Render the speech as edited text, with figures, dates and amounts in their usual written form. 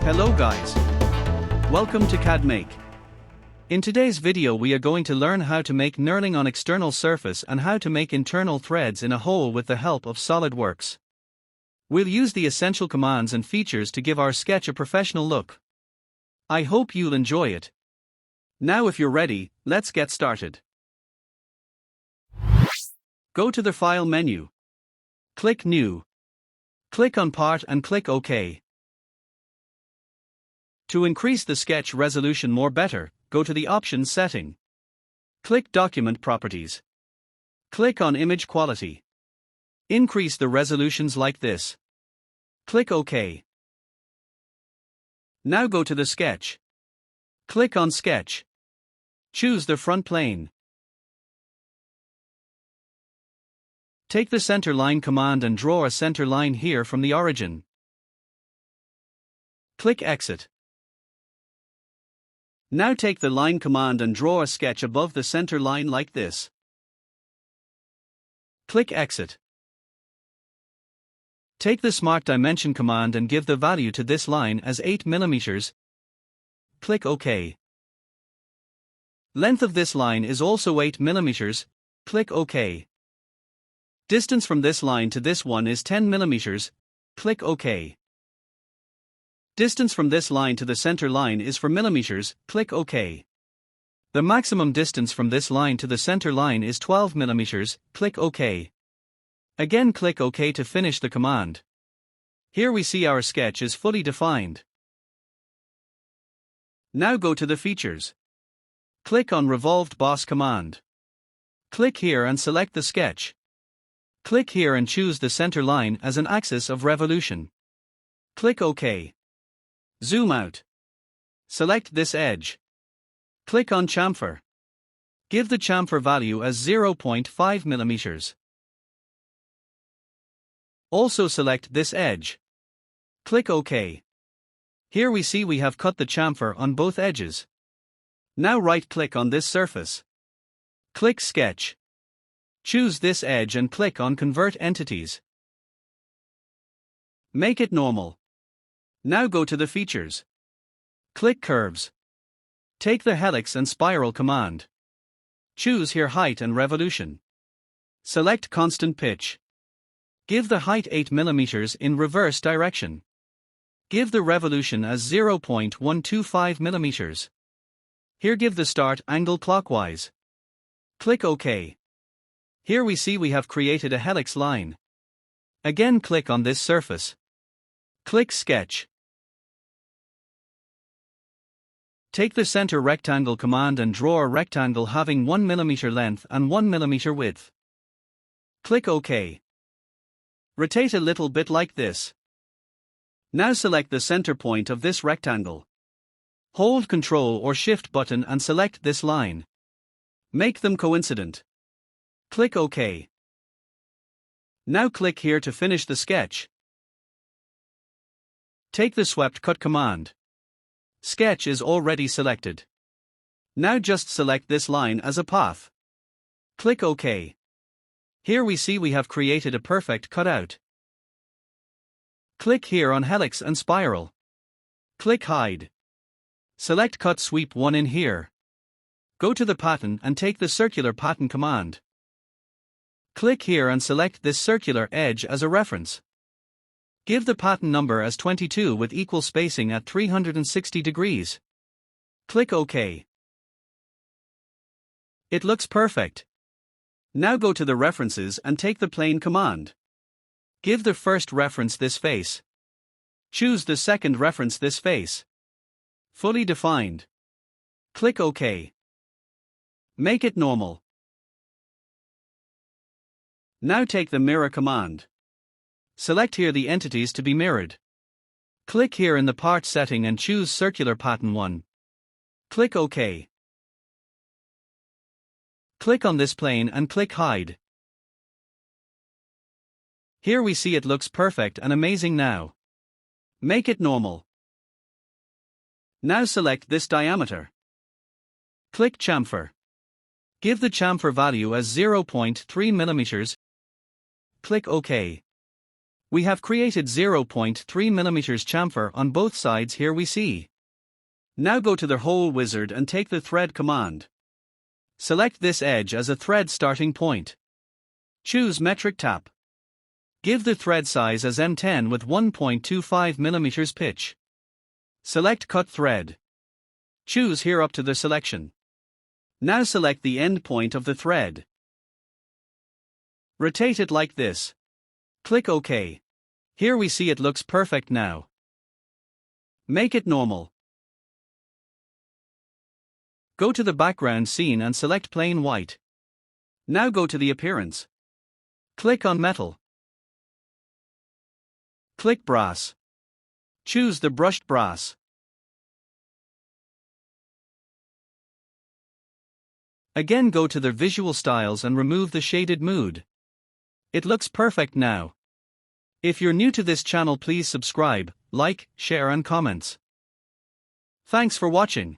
Hello guys. Welcome to CAD Make. In today's video we are going to learn how to make knurling on external surface and how to make internal threads in a hole with the help of Solidworks. We'll use the essential commands and features to give our sketch a professional look. I hope you'll enjoy it. Now if you're ready, let's get started. Go to the File menu. Click New. Click on Part and click OK. To increase the sketch resolution more better, go to the Options setting. Click Document Properties. Click on Image Quality. Increase the resolutions like this. Click OK. Now go to the sketch. Click on Sketch. Choose the front plane. Take the center line command and draw a center line here from the origin. Click Exit. Now take the line command and draw a sketch above the center line like this. Click Exit. Take the Smart Dimension command and give the value to this line as 8 mm. Click OK. Length of this line is also 8 mm. Click OK. Distance from this line to this one is 10 mm. Click OK. Distance from this line to the center line is 4 mm. Click OK. The maximum distance from this line to the center line is 12 mm. Click OK. Again click OK to finish the command. Here we see our sketch is fully defined. Now go to the features. Click on Revolved Boss command. Click here and select the sketch. Click here and choose the center line as an axis of revolution. Click OK. Zoom out. Select this edge. Click on chamfer. Give the chamfer value as 0.5 mm. Also select this edge. Click OK. Here we see we have cut the chamfer on both edges. Now right-click on this surface. Click Sketch. Choose this edge and click on Convert Entities. Make it normal. Now go to the features. Click Curves. Take the Helix and Spiral command. Choose here Height and Revolution. Select Constant Pitch. Give the height 8 mm in reverse direction. Give the revolution as 0.125 mm. Here give the start angle clockwise. Click OK. Here we see we have created a helix line. Again click on this surface. Click Sketch. Take the center rectangle command and draw a rectangle having 1 mm length and 1 mm width. Click OK. Rotate a little bit like this. Now select the center point of this rectangle. Hold Ctrl or Shift button and select this line. Make them coincident. Click OK. Now click here to finish the sketch. Take the Swept Cut command. Sketch is already selected. Now just select this line as a path. Click OK. Here we see we have created a perfect cutout. Click here on Helix and Spiral. Click Hide. Select Cut Sweep 1 in here. Go to the pattern and take the Circular Pattern command. Click here and select this circular edge as a reference. Give the pattern number as 22 with equal spacing at 360 degrees. Click OK. It looks perfect. Now go to the references and take the plane command. Give the first reference this face. Choose the second reference this face. Fully defined. Click OK. Make it normal. Now take the Mirror command. Select here the entities to be mirrored. Click here in the Part setting and choose Circular Pattern 1. Click OK. Click on this plane and click Hide. Here we see it looks perfect and amazing now. Make it normal. Now select this diameter. Click Chamfer. Give the chamfer value as 0.3 mm. Click OK. We have created 0.3 mm chamfer on both sides here we see. Now go to the hole wizard and take the thread command. Select this edge as a thread starting point. Choose metric tap. Give the thread size as M10 with 1.25 mm pitch. Select cut thread. Choose here up to the selection. Now select the end point of the thread. Rotate it like this. Click OK. Here we see it looks perfect now. Make it normal. Go to the background scene and select plain white. Now go to the appearance. Click on metal. Click brass. Choose the brushed brass. Again go to the visual styles and remove the shaded mood. It looks perfect now. If you're new to this channel, please subscribe, like, share and comments. Thanks for watching.